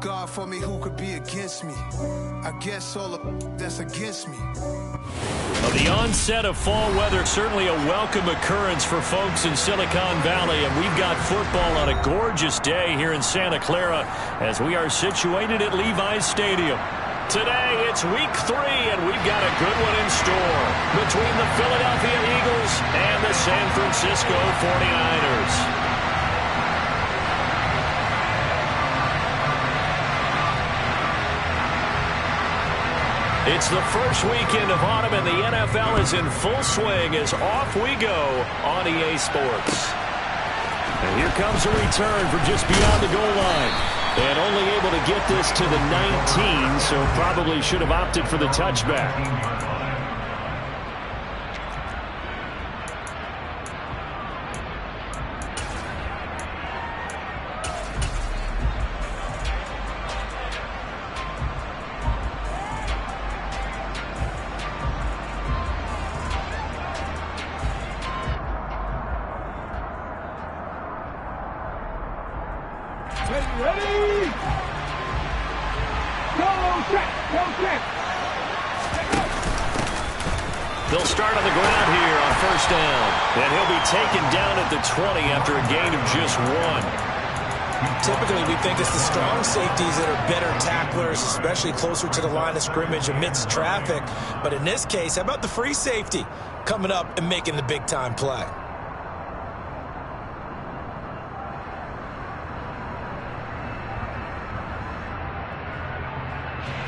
God for me, who could be against me? I guess all the that's against me. Well, the onset of fall weather, certainly a welcome occurrence for folks in Silicon Valley, and we've got football on a gorgeous day here in Santa Clara as we are situated at Levi's Stadium. Today, it's week 3, and we've got a good one in store between the Philadelphia Eagles and the San Francisco 49ers. It's the first weekend of autumn, and the NFL is in full swing as off we go on EA Sports. And here comes a return from just beyond the goal line. And only able to get this to the 19, so probably should have opted for the touchback. Ready? Go, check. They'll start on the ground here on first down. And he'll be taken down at the 20 after a gain of just 1. Typically, we think it's the strong safeties that are better tacklers, especially closer to the line of scrimmage amidst traffic. But in this case, how about the free safety coming up and making the big-time play?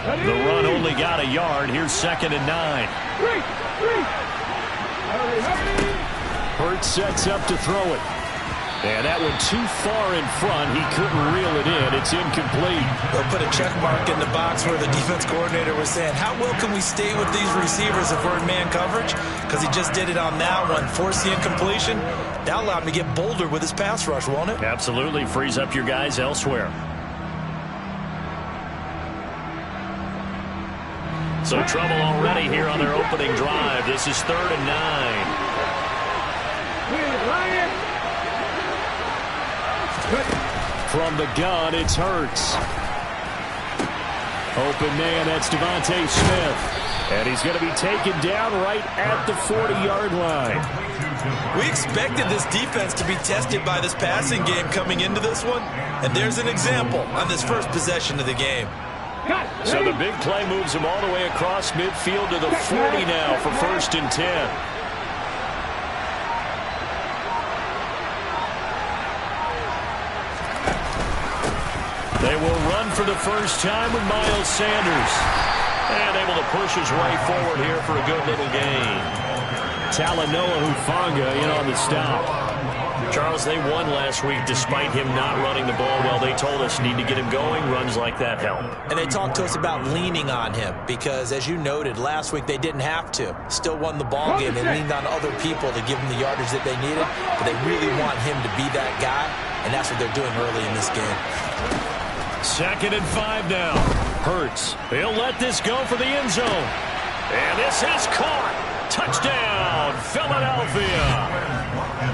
The run only got a yard. Here's 2nd and 9. Hurts sets up to throw it. And that one too far in front. He couldn't reel it in. It's incomplete. They'll put a check mark in the box where the defense coordinator was saying, how well can we stay with these receivers if we're in man coverage? Because he just did it on that one. Force the incompletion. That allowed him to get bolder with his pass rush, won't it? Absolutely. Frees up your guys elsewhere. So trouble already here on their opening drive. This is 3rd and 9. From the gun, it's Hurts. Open man, that's Devontae Smith. And he's going to be taken down right at the 40-yard line. We expected this defense to be tested by this passing game coming into this one. And there's an example on this first possession of the game. So the big play moves him all the way across midfield to the 40 now for 1st and 10. They will run for the first time with Miles Sanders. And able to push his way forward here for a good little gain. Talanoa Hufanga in on the stop. Charles, they won last week despite him not running the ball well. They told us need to get him going. Runs like that help. And they talked to us about leaning on him because, as you noted, last week they didn't have to. Still won the ball game. They leaned on other people to give them the yardage that they needed. But they really want him to be that guy, and that's what they're doing early in this game. 2nd and 5 now. Hurts. He'll let this go for the end zone. And this is caught. Touchdown, Philadelphia.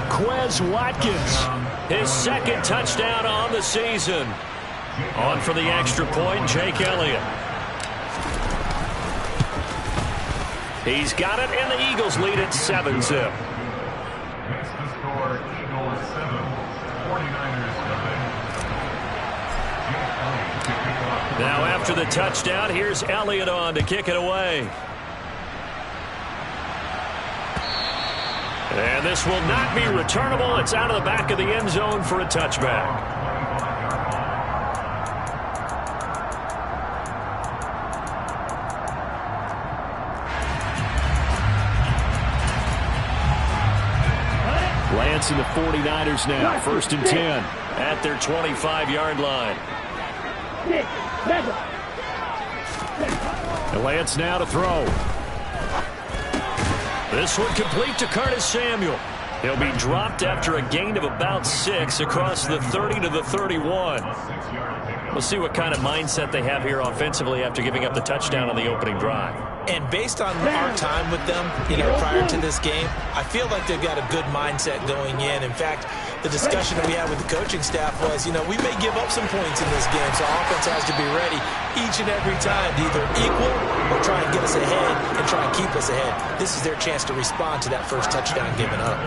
Quez Watkins, his 2nd touchdown on the season. On for the extra point, Jake Elliott. He's got it, and the Eagles lead at 7-zip. Now after the touchdown, here's Elliott on to kick it away. And this will not be returnable. It's out of the back of the end zone for a touchback. Lance and the 49ers now. 1st and 10 at their 25-yard line. And Lance now to throw. This one complete to Curtis Samuel. He'll be dropped after a gain of about 6 across the 30 to the 31. We'll see what kind of mindset they have here offensively after giving up the touchdown on the opening drive. And based on our time with them, prior to this game, I feel like they've got a good mindset going in. In fact, the discussion that we had with the coaching staff was, we may give up some points in this game, so our offense has to be ready each and every time to either equal or try and get us ahead and try and keep us ahead. This is their chance to respond to that first touchdown given up.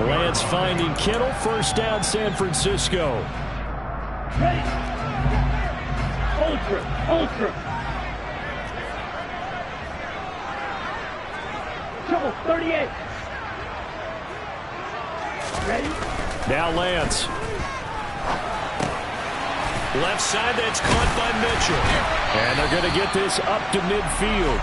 Lance finding Kittle, first down San Francisco. Ready. Ultra. Trouble, 38. Ready? Now Lance. Left side, that's caught by Mitchell. And they're going to get this up to midfield.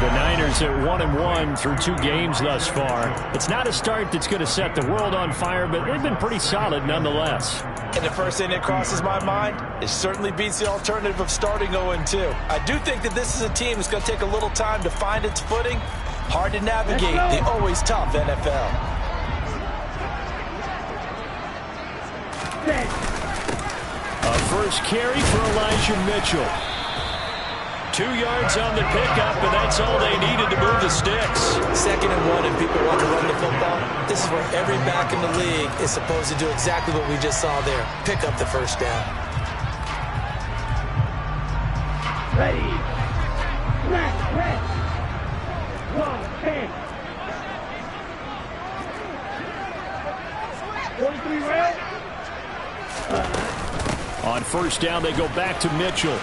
The Niners at 1-1 through 2 games thus far. It's not a start that's going to set the world on fire, but they've been pretty solid nonetheless. And the first thing that crosses my mind, it certainly beats the alternative of starting 0-2. I do think that this is a team that's going to take a little time to find its footing. Hard to navigate the always tough NFL. A first carry for Elijah Mitchell. 2 yards on the pickup, and that's all they needed to move the sticks. 2nd and 1, and people want to run the football. This is where every back in the league is supposed to do exactly what we just saw there. Pick up the first down. Ready. Red. 1, 10. 43 rail. On first down, they go back to Mitchell.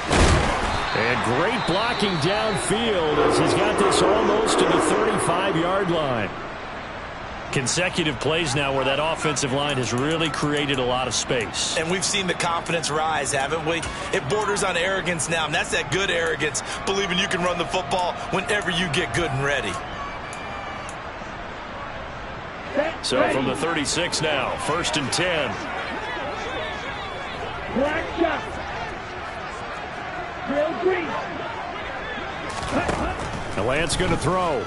And great blocking downfield as he's got this almost to the 35-yard line. Consecutive plays now where that offensive line has really created a lot of space. And we've seen the confidence rise, haven't we? It borders on arrogance now, and that's that good arrogance, believing you can run the football whenever you get good and ready. So from the 36 now, 1st and 10. Black shot. Real green. And Lance going to throw.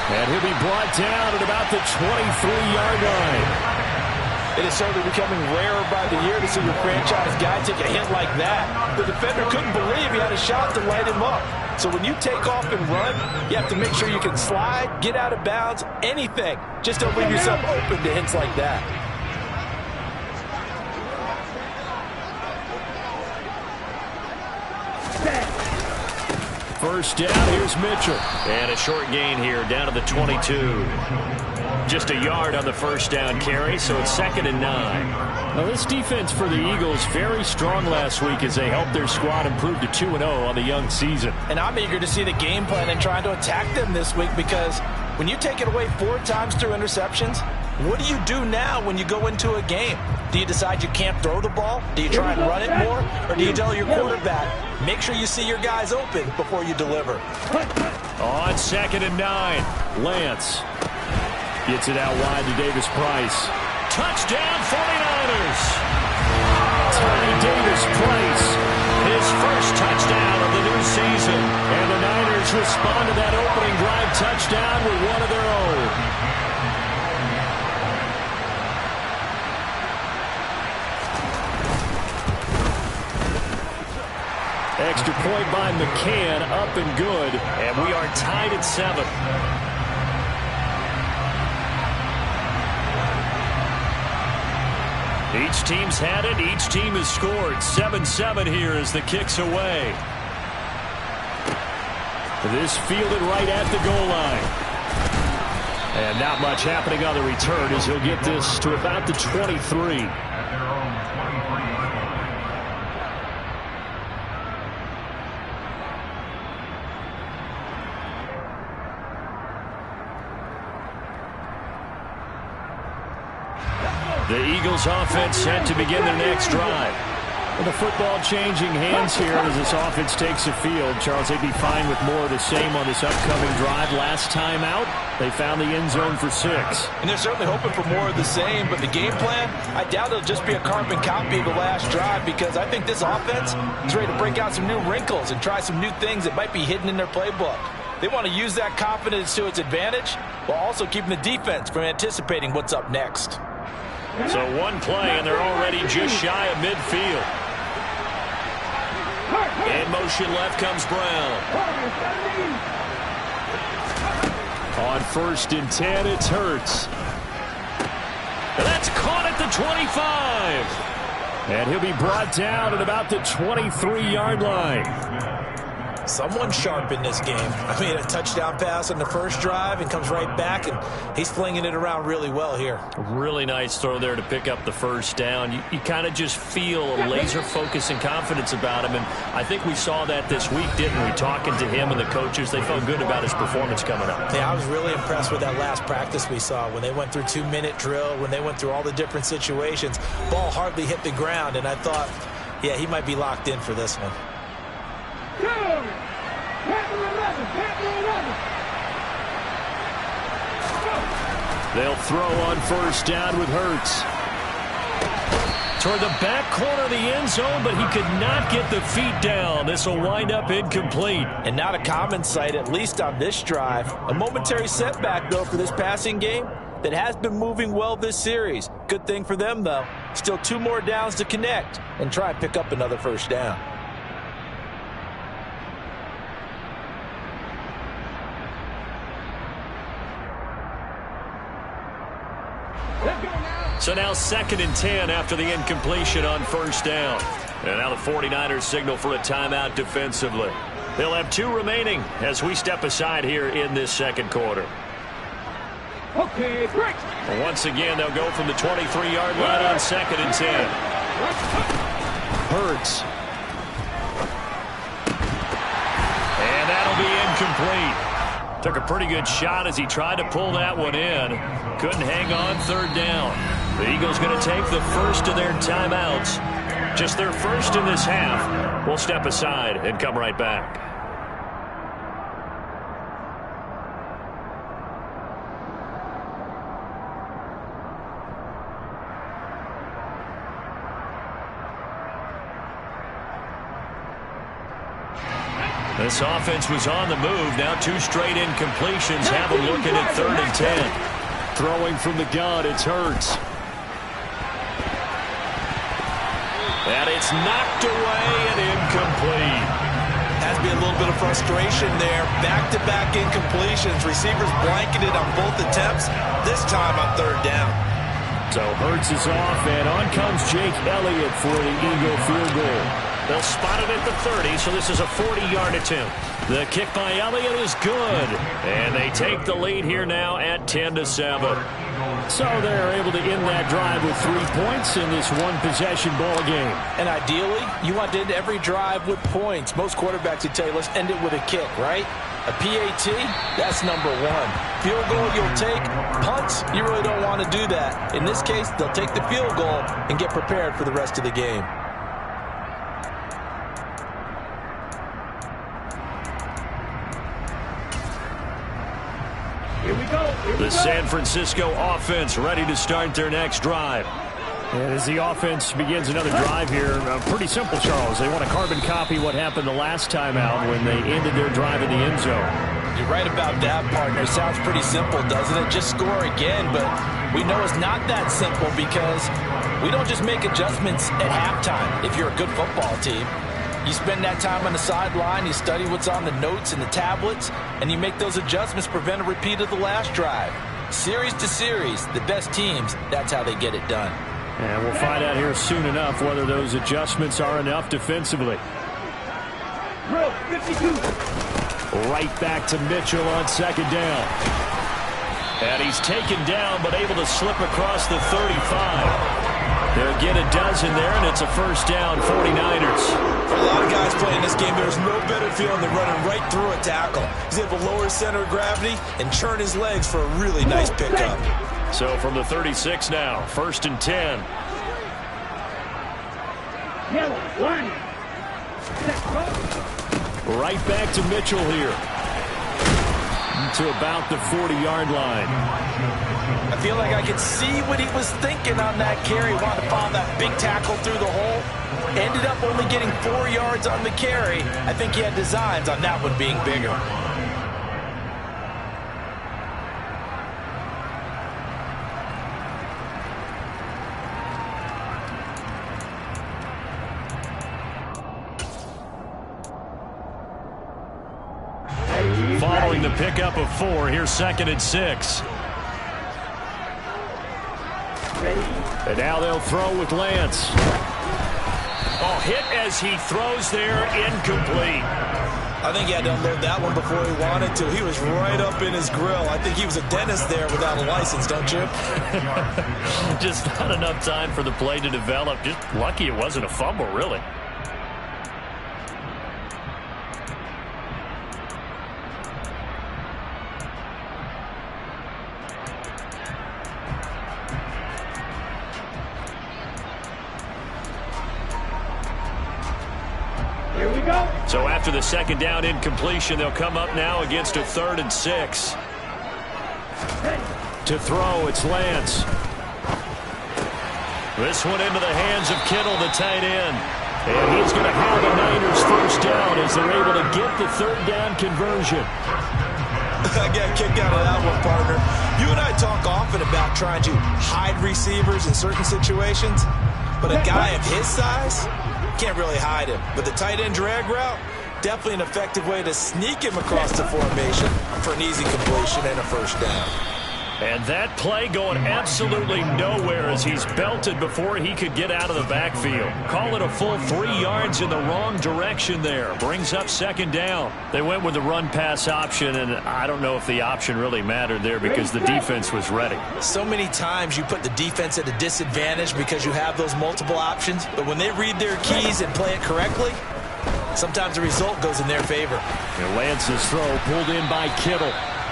And he'll be brought down at about the 23-yard line. It is certainly becoming rarer by the year to see your franchise guy take a hit like that. The defender couldn't believe he had a shot to light him up. So when you take off and run, you have to make sure you can slide, get out of bounds, anything. Just don't leave yourself open to hits like that. First down, here's Mitchell. And a short gain here, down to the 22. Just a yard on the first down carry, so it's 2nd and 9. Now, this defense for the Eagles very strong last week as they helped their squad improve to 2-0 on the young season. And I'm eager to see the game plan and trying to attack them this week because when you take it away 4 times through interceptions, what do you do now when you go into a game? Do you decide you can't throw the ball? Do you try and run it more? Or do you tell your quarterback, make sure you see your guys open before you deliver? On 2nd and 9, Lance gets it out wide to Davis-Price. Touchdown 49ers! Tony Davis-Price, his first touchdown of the new season. And the Niners respond to that opening drive touchdown with one of their own. Extra point by McCann, up and good. And we are tied at 7. Each team's had it. Each team has scored. 7-7 here as the kick's away. This fielded right at the goal line. And not much happening on the return as he'll get this to about the 23. The Eagles offense set to begin their next drive. With the football changing hands here as this offense takes the field. Charles, they'd be fine with more of the same on this upcoming drive. Last time out, they found the end zone for 6. And they're certainly hoping for more of the same, but the game plan, I doubt it'll just be a carbon copy of the last drive because I think this offense is ready to break out some new wrinkles and try some new things that might be hidden in their playbook. They want to use that confidence to its advantage while also keeping the defense from anticipating what's up next. So one play, and they're already just shy of midfield. In motion left comes Brown. On 1st and 10, it's Hurts. That's caught at the 25. And he'll be brought down at about the 23-yard line. Someone sharp in this game. I mean, a touchdown pass on the first drive and comes right back, and he's flinging it around really well here. Really nice throw there to pick up the first down. You kind of just feel a laser focus and confidence about him, and I think we saw that this week, didn't we? Talking to him and the coaches, they felt good about his performance coming up. Yeah, I was really impressed with that last practice we saw when they went through 2-minute drill, when they went through all the different situations. Ball hardly hit the ground, and I thought, yeah, he might be locked in for this one. They'll throw on 1st down with Hurts. Toward the back corner of the end zone, but he could not get the feet down. This will wind up incomplete. And not a common sight, at least on this drive. A momentary setback, though, for this passing game that has been moving well this series. Good thing for them, though. Still 2 more downs to connect and try and pick up another first down. So now 2nd and 10 after the incompletion on 1st down. And now the 49ers signal for a timeout defensively. They'll have 2 remaining as we step aside here in this second quarter. Okay, break. Once again, they'll go from the 23-yard line on 2nd and 10. Hurts. And that'll be incomplete. Took a pretty good shot as he tried to pull that one in. Couldn't hang on 3rd down. The Eagles going to take the first of their timeouts. Just their first in this half. We'll step aside and come right back. This offense was on the move. Now 2 straight incompletions have them looking at 3rd and 10. Throwing from the gun, it's Hurts. And it's knocked away and incomplete. Has to be a little bit of frustration there. Back-to-back incompletions. Receivers blanketed on both attempts, this time on 3rd down. So Hurts is off, and on comes Jake Elliott for the Eagle field goal. They'll spot it at the 30, so this is a 40-yard attempt. The kick by Elliott is good, and they take the lead here now at 10-7. So they're able to end that drive with 3 points in this one-possession ball game. And ideally, you want to end every drive with points. Most quarterbacks would tell you, let's end it with a kick, right? A PAT, that's number 1. Field goal you'll take. Punts, you really don't want to do that. In this case, they'll take the field goal and get prepared for the rest of the game. The San Francisco offense ready to start their next drive. And as the offense begins another drive here, pretty simple, Charles. They want to carbon copy what happened the last time out when they ended their drive in the end zone. You're right about that, partner. Sounds pretty simple, doesn't it? Just score again, but we know it's not that simple because we don't just make adjustments at halftime if you're a good football team. You spend that time on the sideline, you study what's on the notes and the tablets, and you make those adjustments to prevent a repeat of the last drive. Series to series, the best teams, that's how they get it done. And we'll find out here soon enough whether those adjustments are enough defensively. Drill 52. Right back to Mitchell on 2nd down. And he's taken down but able to slip across the 35. They'll get a dozen there, and it's a first down, 49ers. For a lot of guys playing this game, there's no better feeling than running right through a tackle. He's able to lower his center of gravity and churn his legs for a really nice pickup. So from the 36 now, 1st and 10. Yellow, 1. Right back to Mitchell here. To about the 40-yard line. I feel like I could see what he was thinking on that carry. Wanted to follow that big tackle through the hole. Ended up only getting 4 yards on the carry. I think he had designs on that one being bigger. following the pickup of 4. Here's 2nd and 6. And now they'll throw with Lance. Oh, hit as he throws there, incomplete. I think he had to unload that one before he wanted to. He was right up in his grill. I think he was a dentist there without a license, don't you? Just not enough time for the play to develop. Just lucky it wasn't a fumble, really. So after the 2nd down incompletion, they'll come up now against a 3rd and 6. To throw, it's Lance. This one into the hands of Kittle, the tight end. And he's going to have the Niners first down as they're able to get the 3rd down conversion. I got kicked out of that one, partner. You and I talk often about trying to hide receivers in certain situations, but a guy of his size can't really hide him. But the tight end drag route, definitely an effective way to sneak him across the formation for an easy completion and a first down. And that play going absolutely nowhere as he's belted before he could get out of the backfield. Call it a full 3 yards in the wrong direction there. Brings up 2nd down. They went with the run-pass option, and I don't know if the option really mattered there because the defense was ready. So many times you put the defense at a disadvantage because you have those multiple options, but when they read their keys and play it correctly, sometimes the result goes in their favor. And Lance's throw pulled in by Kittle.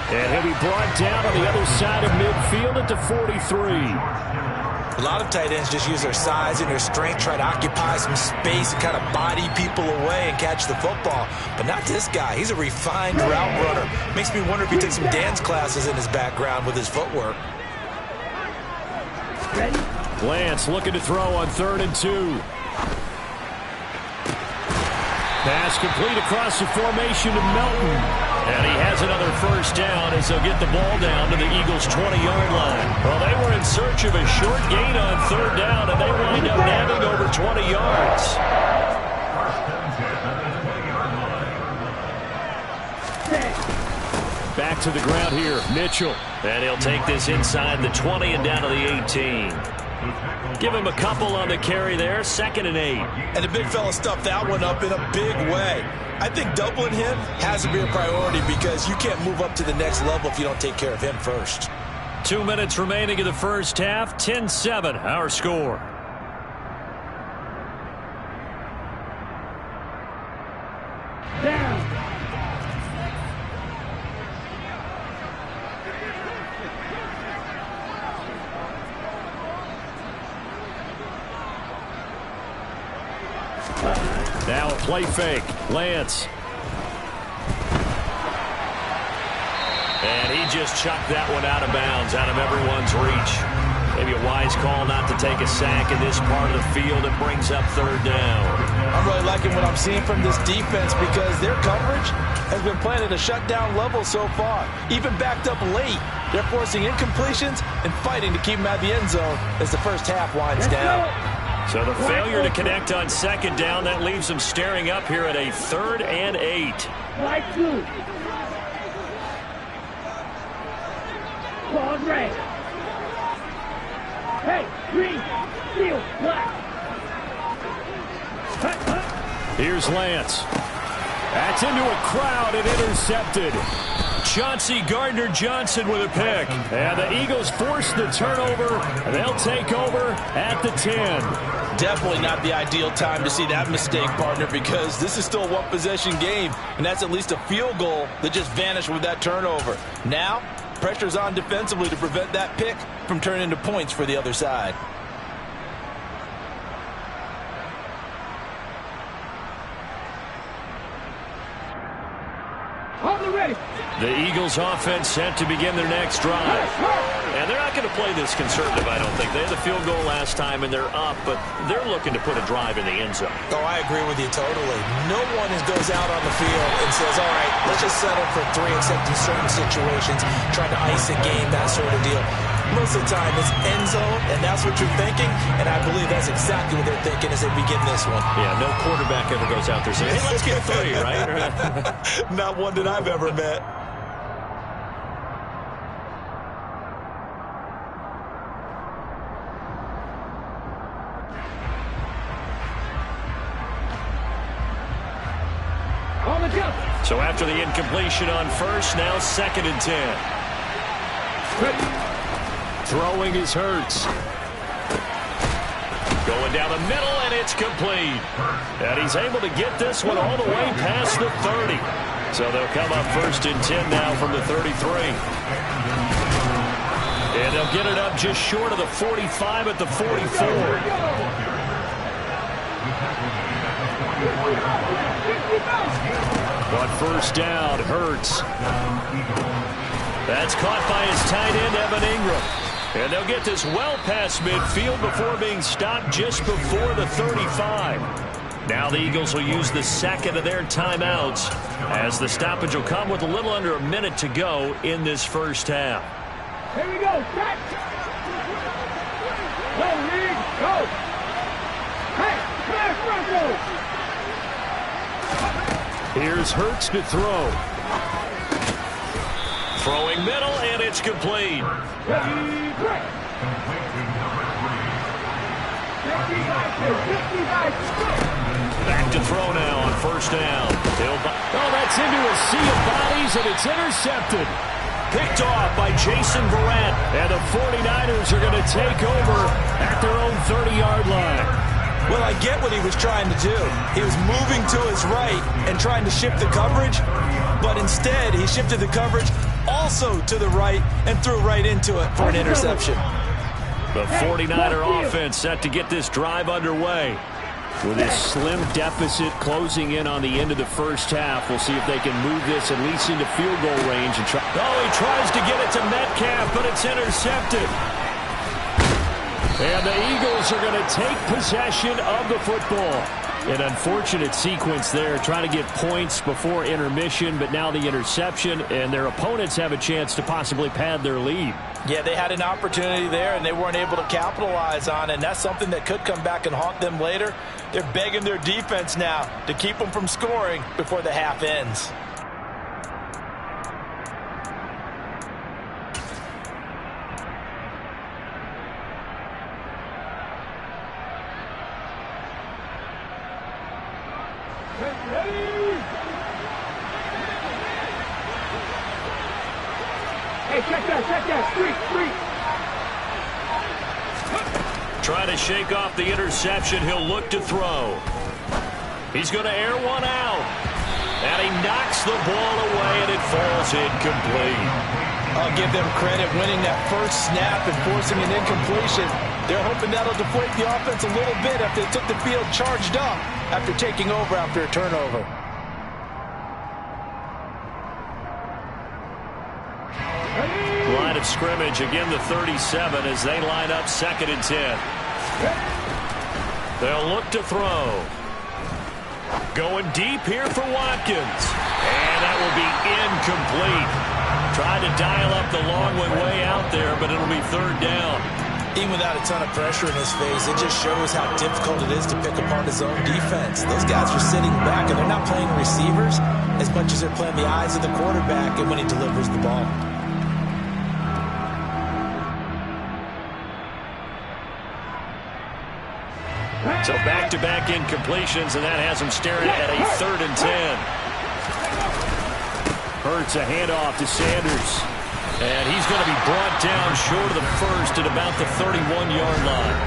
And he'll be brought down on the other side of midfield at the 43. A lot of tight ends just use their size and their strength, try to occupy some space and kind of body people away and catch the football. But not this guy. He's a refined route runner. Makes me wonder if he took some dance classes in his background with his footwork. Lance looking to throw on 3rd and 2. Pass complete across the formation to Melton. And he has another first down as they'll get the ball down to the Eagles' 20-yard line. Well, they were in search of a short gain on 3rd down, and they wind up nabbing over 20 yards. Back to the ground here, Mitchell. And he'll take this inside the 20 and down to the 18. Give him a couple on the carry there, 2nd and 8. And the big fella stuffed that one up in a big way. I think doubling him has to be a priority because you can't move up to the next level if you don't take care of him first. 2 minutes remaining in the first half, 10-7, our score. Down. Now a play fake. Lance. And he just chucked that one out of bounds, out of everyone's reach. Maybe a wise call not to take a sack in this part of the field. It brings up 3rd down. I'm really liking what I'm seeing from this defense because their coverage has been playing at a shutdown level so far. Even backed up late, they're forcing incompletions and fighting to keep them out of the end zone as the first half winds down. So the failure to connect on 2nd down, that leaves them staring up here at a 3rd and 8. Right two. Ball red. Hey, green, steel, black. Here's Lance. That's into a crowd and intercepted. Chauncey Gardner-Johnson with a pick. And the Eagles force the turnover. They'll take over at the 10. Definitely not the ideal time to see that mistake, partner, because this is still a one-possession game, and that's at least a field goal that just vanished with that turnover. Now, pressure's on defensively to prevent that pick from turning into points for the other side. On the ready. The Eagles offense set to begin their next drive. And they're not going to play this conservative, I don't think. They had the field goal last time, and they're up, but they're looking to put a drive in the end zone. Oh, I agree with you totally. No one goes out on the field and says, all right, let's just settle for 3 except in certain situations, trying to ice a game, that sort of deal. Most of the time, it's end zone, and that's what you're thinking, and I believe that's exactly what they're thinking as they begin this one. Yeah, no quarterback ever goes out there saying, hey, let's get 3, right? Not one that I've ever met. So after the incompletion on first, now 2nd and 10. Throwing is Hurts. Going down the middle, and it's complete. And he's able to get this one all the way past the 30. So they'll come up 1st and 10 now from the 33. And they'll get it up just short of the 45 at the 44. On 1st down, Hurts. That's caught by his tight end, Evan Ingram. And they'll get this well past midfield before being stopped just before the 35. Now the Eagles will use the 2nd of their timeouts as the stoppage will come with a little under a minute to go in this first half. Here we go. Catch. Go, Reed. Go. Hey, flash Bronco. Here's Hurts to throw. Throwing middle, and it's complete. Back to throw now on 1st down. Oh, that's into a sea of bodies, and it's intercepted. Picked off by Jason Verrett. And the 49ers are going to take over at their own 30-yard line. Well, I get what he was trying to do. He was moving to his right and trying to shift the coverage, but instead he shifted the coverage also to the right and threw right into it for an interception. The 49er offense set to get this drive underway. With this slim deficit closing in on the end of the first half, we'll see if they can move this at least into field goal range. And he tries to get it to Metcalf, but it's intercepted. And the Eagles are going to take possession of the football. An unfortunate sequence there, trying to get points before intermission, but now the interception, and their opponents have a chance to possibly pad their lead. Yeah, they had an opportunity there, and they weren't able to capitalize on it, and that's something that could come back and haunt them later. They're begging their defense now to keep them from scoring before the half ends. Hey, check that, street. Trying to shake off the interception, he'll look to throw. He's going to air one out. And he knocks the ball away, and it falls incomplete. I'll give them credit winning that first snap and forcing an incompletion. They're hoping that'll deflate the offense a little bit after they took the field charged up after taking over after a turnover. Line of scrimmage, again the 37 as they line up 2nd and 10. They'll look to throw. Going deep here for Watkins. And that will be incomplete. Tried to dial up the long way out there, but it'll be 3rd down. Even without a ton of pressure in his face, it just shows how difficult it is to pick apart his own defense. Those guys are sitting back, and they're not playing receivers as much as they're playing the eyes of the quarterback and when he delivers the ball. So back-to-back incompletions, and that has him staring at a 3rd and 10. Hurts a handoff to Sanders. And he's going to be brought down short of the first at about the 31-yard line.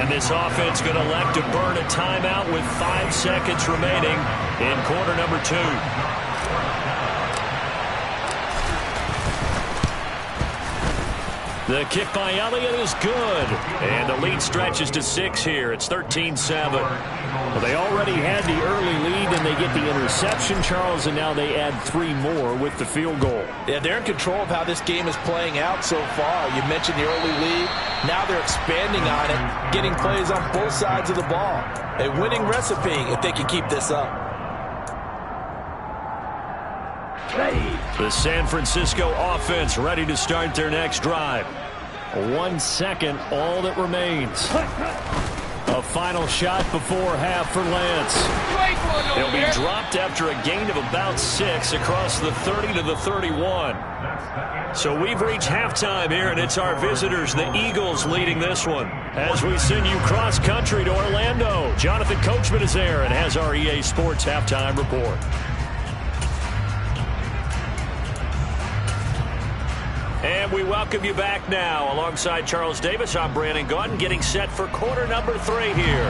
And this offense going to elect to burn a timeout with 5 seconds remaining in quarter number 2. The kick by Elliott is good. And the lead stretches to 6 here. It's 13-7. Well, they already had the early lead, and they get the interception, Charles, and now they add 3 more with the field goal. Yeah, they're in control of how this game is playing out so far. You mentioned the early lead. Now they're expanding on it, getting plays on both sides of the ball. A winning recipe if they can keep this up. The San Francisco offense ready to start their next drive. 1 second, all that remains. A final shot before half for Lance. He'll be dropped after a gain of about 6 across the 30 to the 31. So we've reached halftime here, and it's our visitors, the Eagles, leading this one. As we send you cross-country to Orlando, Jonathan Coachman is there and has our EA Sports halftime report. we welcome you back now. Alongside Charles Davis, I'm Brandon Gaudin, getting set for quarter number 3 here.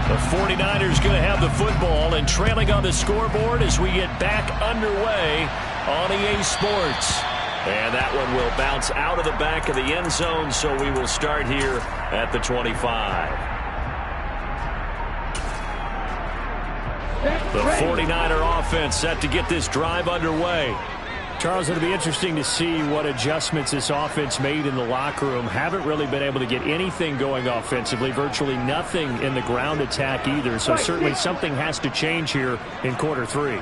The 49ers going to have the football and trailing on the scoreboard as we get back underway on EA Sports. And that one will bounce out of the back of the end zone, so we will start here at the 25. The 49er offense set to get this drive underway. Charles, it'll be interesting to see what adjustments this offense made in the locker room. Haven't really been able to get anything going offensively, virtually nothing in the ground attack either. So certainly something has to change here in quarter 3.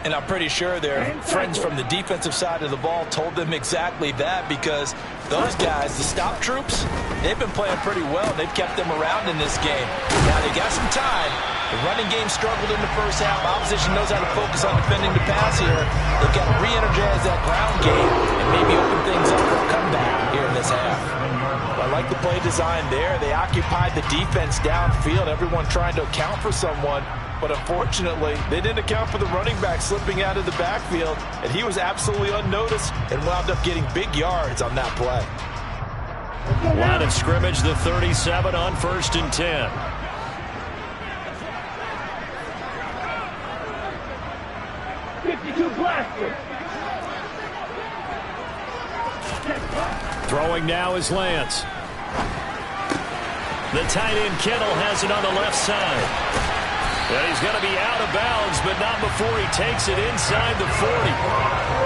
And I'm pretty sure their friends from the defensive side of the ball told them exactly that, because those guys, the stop troops, they've been playing pretty well. They've kept them around in this game. Now they got some time. The running game struggled in the first half. Opposition knows how to focus on defending the pass here. They've got to re-energize that ground game and maybe open things up for a comeback here in this half. I like the play design there. They occupied the defense downfield, everyone trying to account for someone. But unfortunately, they didn't account for the running back slipping out of the backfield, and he was absolutely unnoticed and wound up getting big yards on that play. Line of scrimmage, the 37 on 1st and 10. Throwing now is Lance. The tight end Kittle has it on the left side. And he's going to be out of bounds, but not before he takes it inside the 40.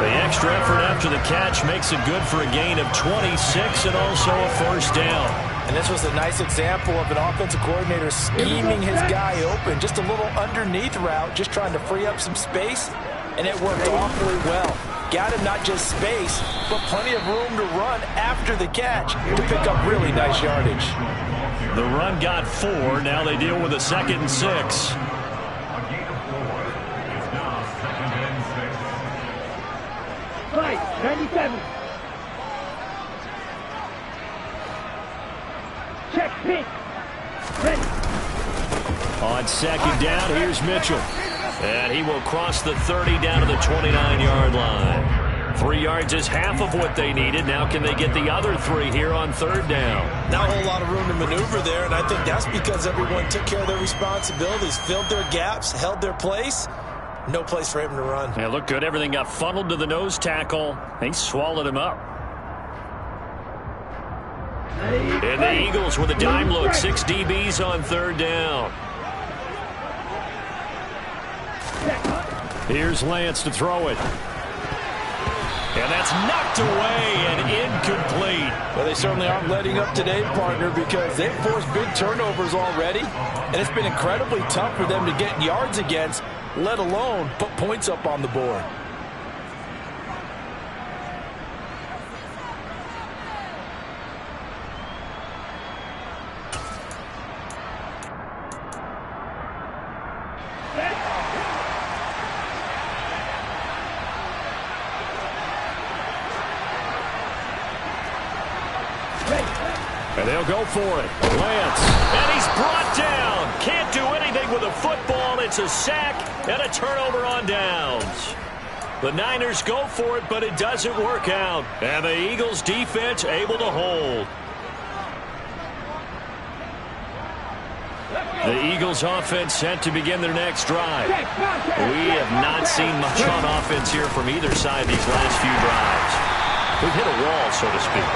The extra effort after the catch makes it good for a gain of 26 and also a first down. And this was a nice example of an offensive coordinator scheming his guy open. Just a little underneath route, just trying to free up some space, and it worked awfully well. Got him not just space, but plenty of room to run after the catch to pick up really nice yardage. The run got 4. Now they deal with a 2nd and 6. Right, 97. Check, pink. Ready. On 2nd down, here's Mitchell. And he will cross the 30 down to the 29-yard line. 3 yards is half of what they needed. Now can they get the other 3 here on 3rd down? Not a whole lot of room to maneuver there, and I think that's because everyone took care of their responsibilities, filled their gaps, held their place. No place for him to run. Yeah, looked good. Everything got funneled to the nose tackle. He swallowed him up. And the Eagles with a dime look. 6 DBs on 3rd down. Here's Lance to throw it. And that's knocked away and incomplete. Well, they certainly aren't letting up today, partner, because they've forced big turnovers already, and it's been incredibly tough for them to get yards against, let alone put points up on the board. And they'll go for it. Lance. And he's brought down. Can't do anything with a football. It's a sack and a turnover on downs. The Niners go for it, but it doesn't work out. And the Eagles defense able to hold. The Eagles offense set to begin their next drive. We have not seen much on offense here from either side these last few drives. We've hit a wall, so to speak.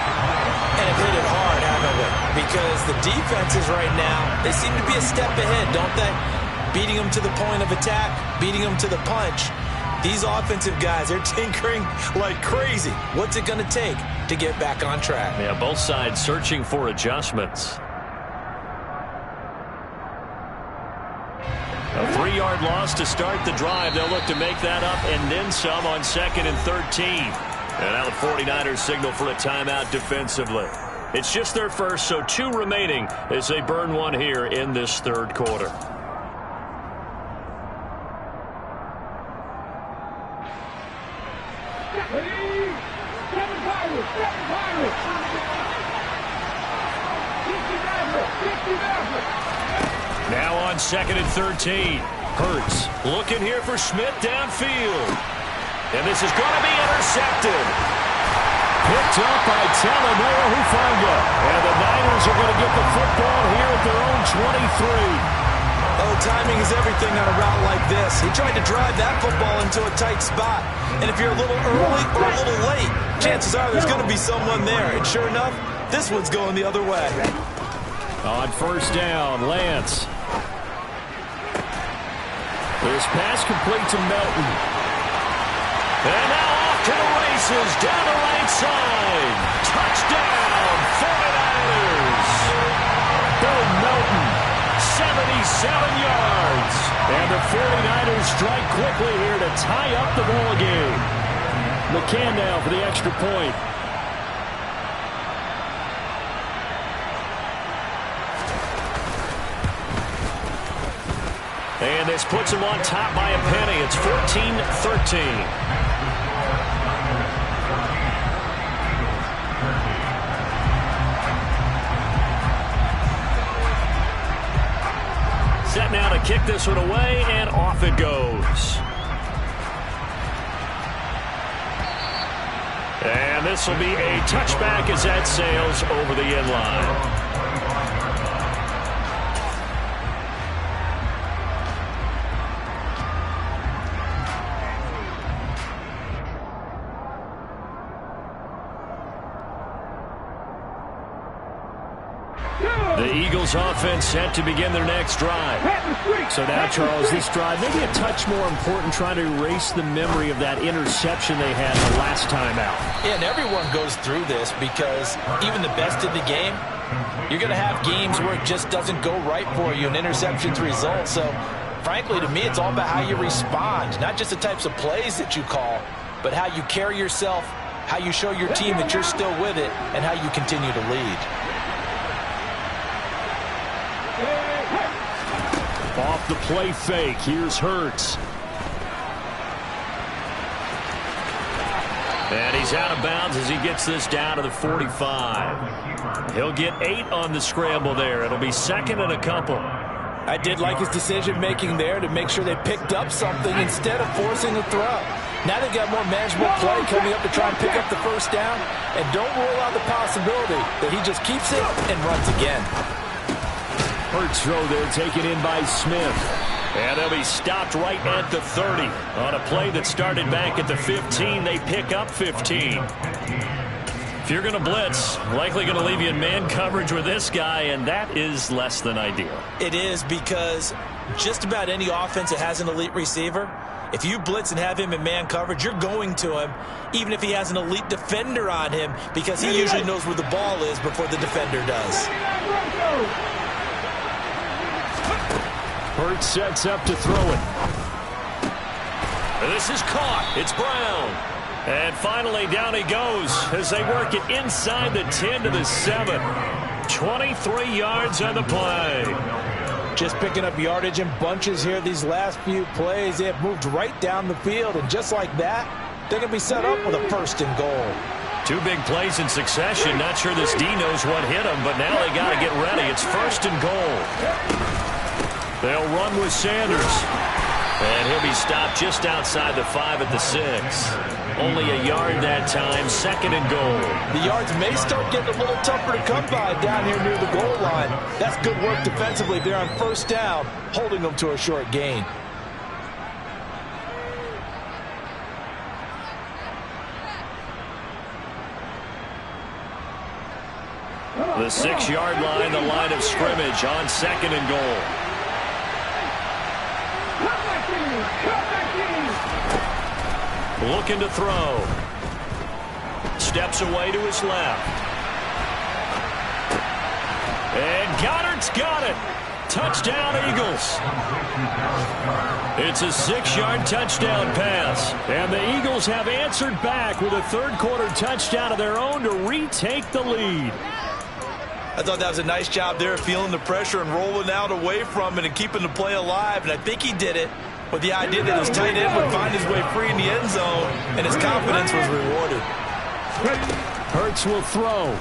And have hit it hard, haven't we? Because the defenses right now, they seem to be a step ahead, don't they? Beating them to the point of attack, beating them to the punch. These offensive guys, they're tinkering like crazy. What's it going to take to get back on track? Yeah, both sides searching for adjustments. A 3-yard loss to start the drive. They'll look to make that up and then some on 2nd and 13. And now the 49ers signal for a timeout defensively. It's just their first, so 2 remaining as they burn one here in this 3rd quarter. Now on 2nd and 13. Hurts looking here for Smith downfield. And this is going to be intercepted. Picked up by Talanoa Hufanga. And the Niners are going to get the football here at their own 23. Oh, timing is everything on a route like this. He tried to drive that football into a tight spot. And if you're a little early or a little late, chances are there's going to be someone there. And sure enough, this one's going the other way. On first down, Lance. This pass complete to Melton. And now off to the races, down the right side. Touchdown, 49ers. Bill Melton, 77 yards. And the 49ers strike quickly here to tie up the ball game. McCann now for the extra point. And this puts him on top by a penny. It's 14-13. Set now to kick this one away, and off it goes. And this will be a touchback as that sails over the end line. The Eagles offense set to begin their next drive. So now, Charles, this drive maybe a touch more important, trying to erase the memory of that interception they had the last time out. Yeah, and everyone goes through this because even the best in the game, you're going to have games where it just doesn't go right for you and interceptions result. So, frankly, to me, it's all about how you respond, not just the types of plays that you call, but how you carry yourself, how you show your team that you're still with it, and how you continue to lead. Off the play fake, here's Hurts. And he's out of bounds as he gets this down to the 45. He'll get 8 on the scramble there. It'll be second and a couple. I did like his decision-making there to make sure they picked up something instead of forcing a throw. Now they've got more manageable play coming up to try and pick up the first down. And don't rule out the possibility that he just keeps it and runs again. Hurts throw there taken in by Smith. And they'll be stopped right at the 30. On a play that started back at the 15, they pick up 15. If you're going to blitz, likely going to leave you in man coverage with this guy, and that is less than ideal. It is, because just about any offense that has an elite receiver, if you blitz and have him in man coverage, you're going to him, even if he has an elite defender on him, because he usually knows where the ball is before the defender does. Hurts sets up to throw it. This is caught. It's Brown. And finally down he goes as they work it inside the 10 to the 7. 23 yards on the play. Just picking up yardage in bunches here these last few plays. They have moved right down the field, and just like that, they're going to be set up with a first and goal. 2 big plays in succession. Not sure this D knows what hit him, but now they got to get ready. It's first and goal. They'll run with Sanders. And he'll be stopped just outside the 5 at the 6. Only a yard that time, second and goal. The yards may start getting a little tougher to come by down here near the goal line. That's good work defensively there on first down, holding them to a short gain. The 6-yard line, the line of scrimmage on second and goal. Looking to throw. Steps away to his left. And Goddard's got it. Touchdown, Eagles. It's a 6-yard touchdown pass. And the Eagles have answered back with a third-quarter touchdown of their own to retake the lead. I thought that was a nice job there, feeling the pressure and rolling out away from it and keeping the play alive. And I think he did it with the idea that his tight end would find his way free in the end zone, and his confidence was rewarded. Hurts will throw.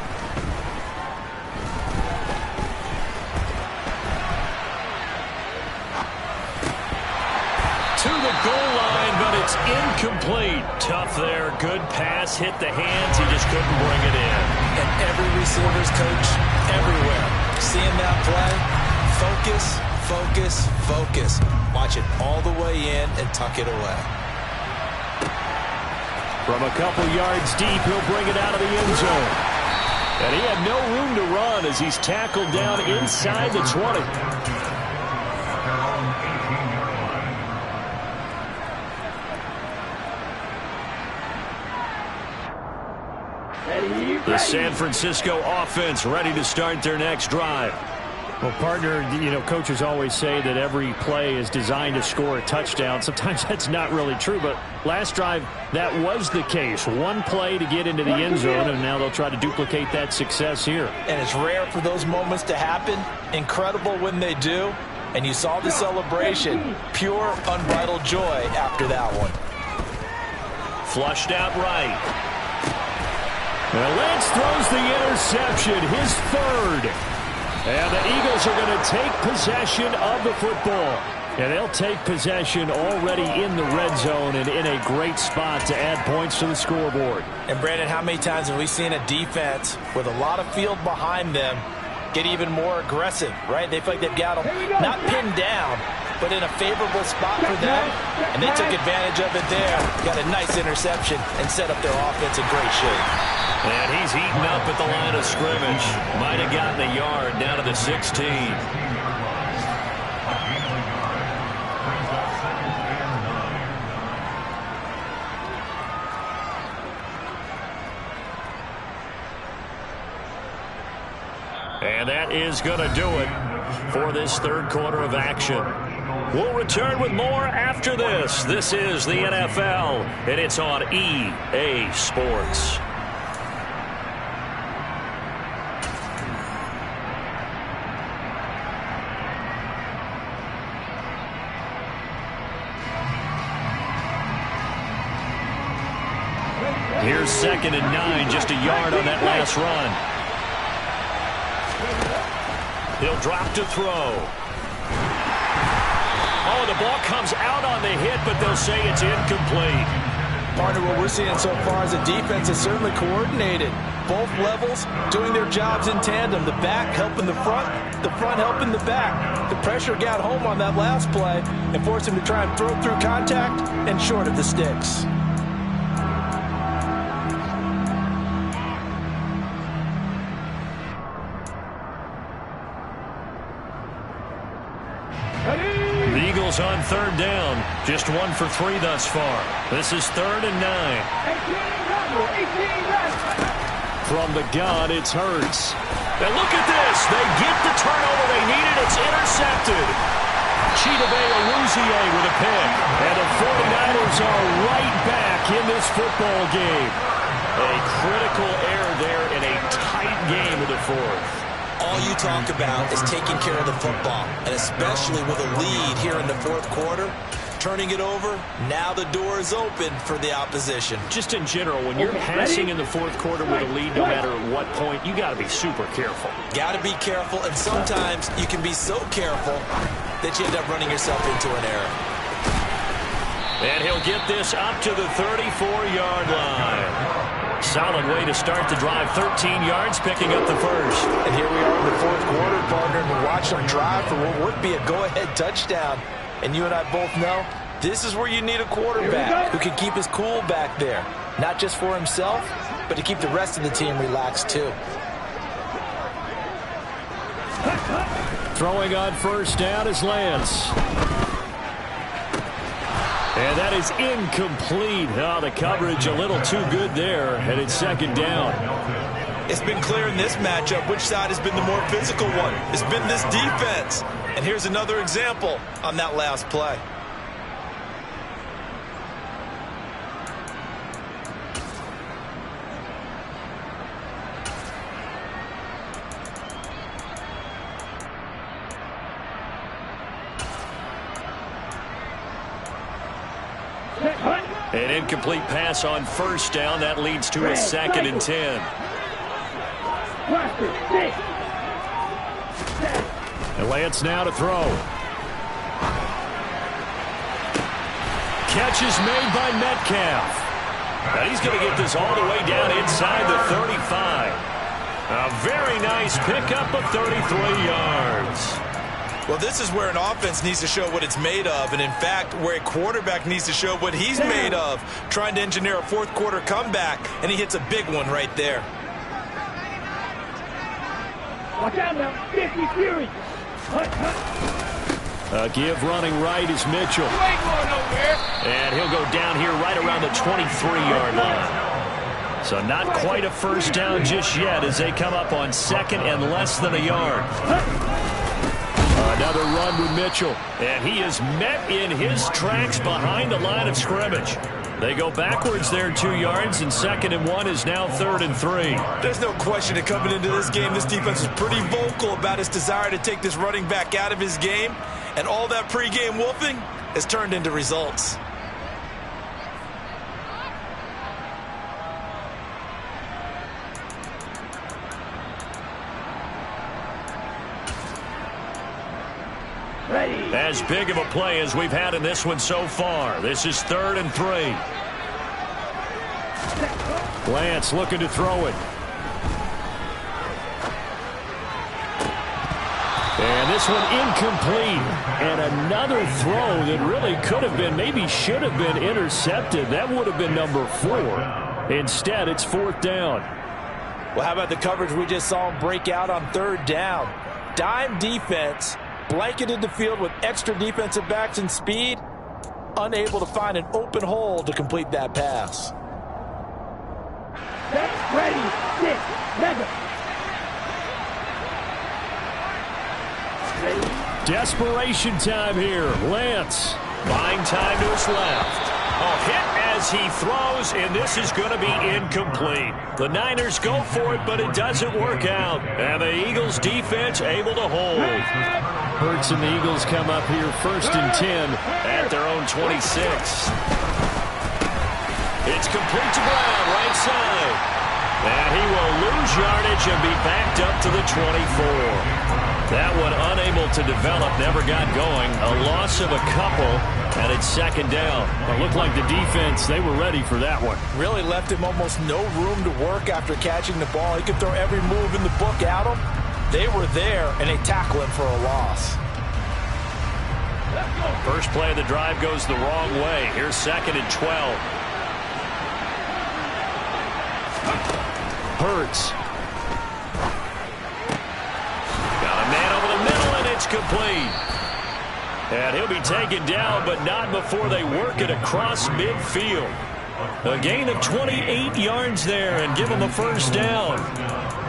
incomplete. Tough there. Good pass. Hit the hands. He just couldn't bring it in. And every receiver's coach everywhere, seeing that play, focus, focus, focus. Watch it all the way in and tuck it away. From a couple yards deep, he'll bring it out of the end zone. And he had no room to run as he's tackled down inside the 20. The San Francisco offense ready to start their next drive. Well, partner, you know, coaches always say that every play is designed to score a touchdown. Sometimes that's not really true, but last drive, that was the case. One play to get into the end zone, and now they'll try to duplicate that success here. And it's rare for those moments to happen. Incredible when they do. And you saw the celebration. Pure, unbridled joy after that one. Flushed out right. Now Lance throws the interception, his third. And the Eagles are going to take possession of the football. And they'll take possession already in the red zone and in a great spot to add points to the scoreboard. And Brandon, how many times have we seen a defense with a lot of field behind them get even more aggressive, right? They feel like they've got them not pinned down, but in a favorable spot for them. And they took advantage of it there. Got a nice interception and set up their offense in great shape. And he's eaten up at the line of scrimmage. Might have gotten a yard down to the 16. And that is going to do it for this third quarter of action. We'll return with more after this. This is the NFL, and it's on EA Sports. Here's 2nd and 9, just a yard on that last run. He'll drop to throw. Oh, the ball comes out on the hit, but they'll say it's incomplete. Partner, what we're seeing so far is the defense is certainly coordinated. Both levels doing their jobs in tandem. The back helping the front helping the back. The pressure got home on that last play and forced him to try and throw through contact and short of the sticks. The Eagles on 3rd down. Just 1 for 3 thus far. This is 3rd and 9. From the gun, it's Hurts. And look at this. They get the turnover they needed. It's intercepted. Chidobe-Awuzie with a pick. And the 49ers are right back in this football game. A critical error there in a tight game of the fourth. All you talk about is taking care of the football, and especially with a lead here in the fourth quarter, turning it over, now the door is open for the opposition. Just in general, when you're passing in the fourth quarter with a lead, no matter what point, you got to be super careful. Got to be careful, and sometimes you can be so careful that you end up running yourself into an error. And he'll get this up to the 34-yard line. Solid way to start the drive. 13 yards, picking up the first. And here we are in the fourth quarter, partner, and we watch them drive for what would be a go-ahead touchdown. And you and I both know this is where you need a quarterback who can keep his cool back there. Not just for himself, but to keep the rest of the team relaxed too. Throwing on first down is Lance. And that is incomplete. Oh, the coverage a little too good there, and it's 2nd down. It's been clear in this matchup which side has been the more physical one. It's been this defense. And here's another example on that last play. An incomplete pass on first down. That leads to a 2nd and 10. And Lance now to throw. catch is made by Metcalf. Now he's going to get this all the way down inside the 35. A very nice pickup of 33 yards. Well, this is where an offense needs to show what it's made of, and in fact, where a quarterback needs to show what he's made of, trying to engineer a fourth quarter comeback, and he hits a big one right there. Watch out now, 50 Fury. Give running right is Mitchell. You ain't going nowhere. And he'll go down here right around the 23-yard line. So not quite a first down just yet as they come up on second and less than a yard. Another run with Mitchell. And he is met in his tracks behind the line of scrimmage. They go backwards there 2 yards, and 2nd and 1 is now 3rd and 3. There's no question that coming into this game, this defense is pretty vocal about its desire to take this running back out of his game. And all that pregame wolfing has turned into results. Ready. As big of a play as we've had in this one so far. This is 3rd and 3. Lance looking to throw it. And this one incomplete. And another throw that really could have been, maybe should have been intercepted. That would have been number 4. Instead, it's 4th down. Well, how about the coverage we just saw him break out on 3rd down? Dime defense, blanketed the field with extra defensive backs and speed, unable to find an open hole to complete that pass. Set, ready, sit, mega. Desperation time here. Lance buying time to his left. A hit as he throws, and this is going to be incomplete. The Niners go for it, but it doesn't work out. And the Eagles defense able to hold. Hurts and the Eagles come up here 1st and 10 at their own 26. It's complete to Brown, right side. And he will lose yardage and be backed up to the 24. That one unable to develop, never got going. A loss of a couple, and it's 2nd down. It looked like the defense, they were ready for that one. Really left him almost no room to work after catching the ball. He could throw every move in the book at him. They were there, and they tackle him for a loss. First play of the drive goes the wrong way. Here's 2nd and 12. Hurts. It's complete. And he'll be taken down, but not before they work it across midfield. A gain of 28 yards there and give them a 1st down.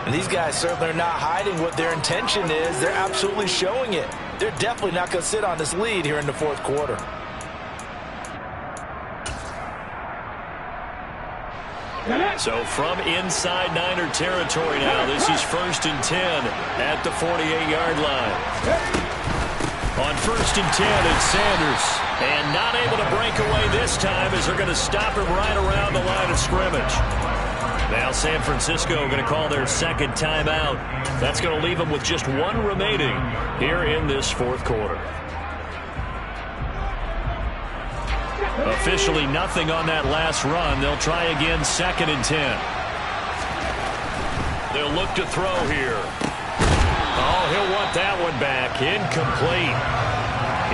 And these guys certainly are not hiding what their intention is. They're absolutely showing it. They're definitely not going to sit on this lead here in the 4th quarter. So from inside Niner territory now, this is 1st and 10 at the 48-yard line. On 1st and 10, it's Sanders. And not able to break away this time as they're going to stop him right around the line of scrimmage. Now San Francisco going to call their 2nd timeout. That's going to leave them with just 1 remaining here in this 4th quarter. Officially nothing on that last run. They'll try again 2nd and 10. They'll look to throw here. Oh, he'll want that one back. Incomplete.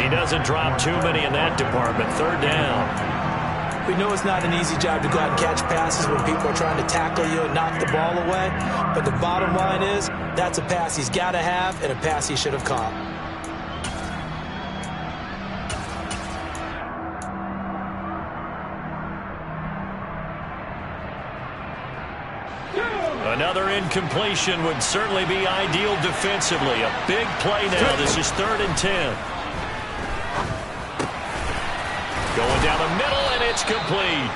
He doesn't drop too many in that department. 3rd down. We know it's not an easy job to go out and catch passes when people are trying to tackle you and knock the ball away. But the bottom line is that's a pass he's got to have and a pass he should have caught. Another incompletion would certainly be ideal defensively. A big play now. This is 3rd and 10. Going down the middle, and it's complete.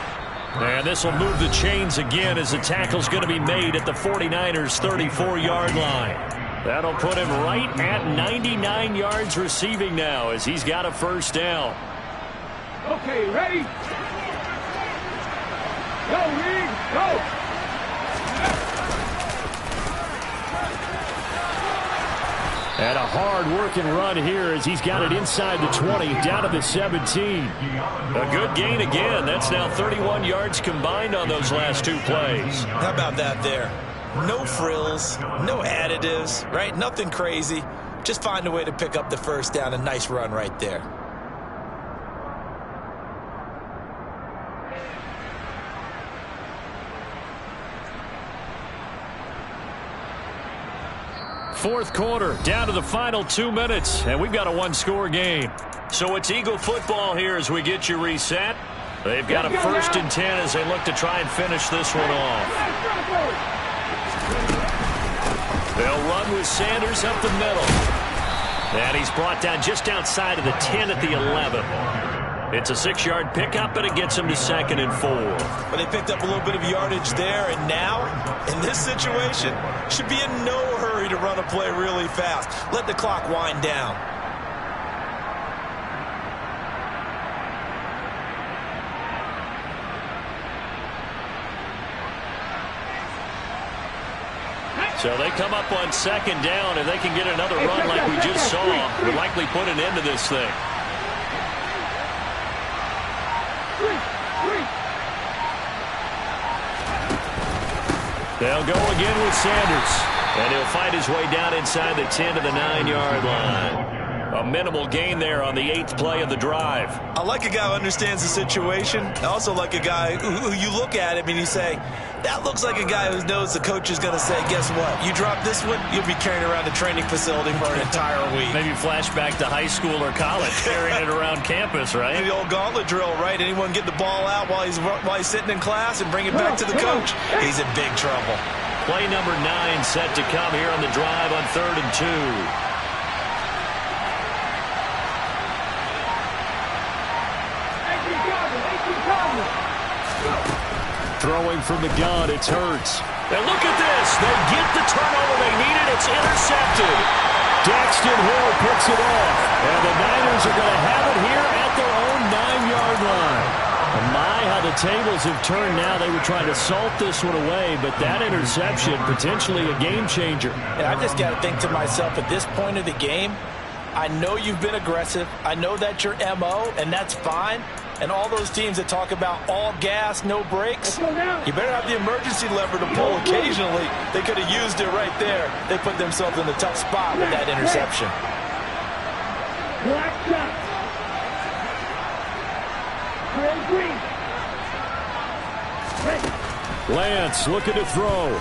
And this will move the chains again as the tackle's going to be made at the 49ers' 34-yard line. That'll put him right at 99 yards receiving now as he's got a 1st down. Okay, ready? Go, Reed, go! And a hard-working run here as he's got it inside the 20, down to the 17. A good gain again. That's now 31 yards combined on those last two plays. How about that there? No frills, no additives, right? Nothing crazy. Just find a way to pick up the first down. A nice run right there. Fourth quarter, down to the final 2 minutes, and we've got a one-score game. So it's Eagle football here as we get you reset. They've got a 1st and 10 as they look to try and finish this one off. They'll run with Sanders up the middle. And he's brought down just outside of the 10 at the 11. It's a 6-yard pickup, but it gets him to 2nd and 4. But they picked up a little bit of yardage there, and now, in this situation, should be in no hurry to run a play really fast. Let the clock wind down. So they come up on 2nd down, and they can get another run like we just saw. Would likely put an end to this thing. They'll go again with Sanders. And he'll find his way down inside the 10 to the 9-yard line. A minimal gain there on the 8th play of the drive. I like a guy who understands the situation. I also like a guy who you look at him and you say, that looks like a guy who knows the coach is going to say, guess what? You drop this one, you'll be carrying around the training facility for an entire week. Maybe flashback to high school or college, carrying it around campus, right? The old gauntlet drill, right? Anyone get the ball out while he's sitting in class and bring it back to the coach? He's in big trouble. Play number 9 set to come here on the drive on 3rd and 2. Throwing from the gun, it's Hurts. And look at this. They get the turnover they needed. It's intercepted. Daxton Hill picks it off. And the Niners are going to have it here at their own 9-yard line. My, how the tables have turned now. They were trying to salt this one away, but that interception, potentially a game changer. And I just got to think to myself, at this point of the game, I know you've been aggressive. I know that's your MO, and that's fine. And all those teams that talk about all gas, no brakes, you better have the emergency lever to pull occasionally. They could have used it right there. They put themselves in a tough spot with that interception. Black shot. Green. Lance looking to throw.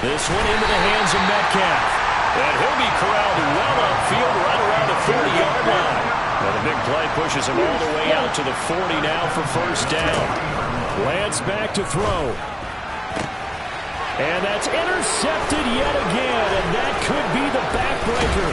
This one into the hands of Metcalf. And he'll be corralled well upfield right around the 40-yard line. And the big play pushes him all the way out to the 40 now for 1st down. Lance back to throw. And that's intercepted yet again, and that could be the backbreaker.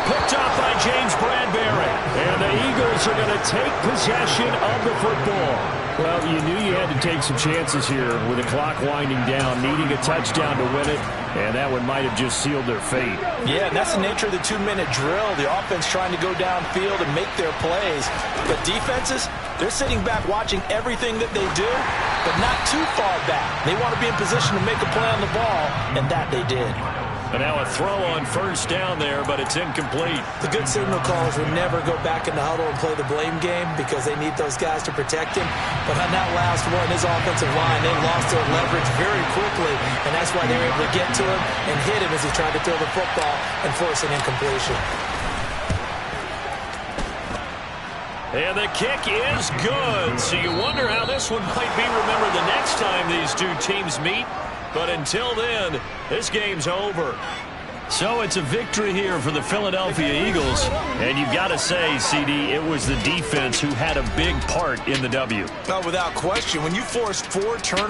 Picked off by James Bradbury. And the Eagles are going to take possession of the football. Well, you knew you had to take some chances here with the clock winding down, needing a touchdown to win it, and that one might have just sealed their fate. Yeah, and that's the nature of the 2-minute drill. The offense trying to go downfield and make their plays. But defenses, they're sitting back watching everything that they do, but not too far back. They want to be in position to make a play on the ball, and that they did. And now a throw on 1st down there, but it's incomplete. The good signal callers would never go back in the huddle and play the blame game because they need those guys to protect him. But on that last one, his offensive line, they lost their leverage very quickly, and that's why they were able to get to him and hit him as he tried to throw the football and force an incompletion. And the kick is good. So you wonder how this one might be remembered the next time these two teams meet. But until then, this game's over. So it's a victory here for the Philadelphia Eagles. And you've got to say, CD, it was the defense who had a big part in the W. Without question, when you forced 4 turnovers,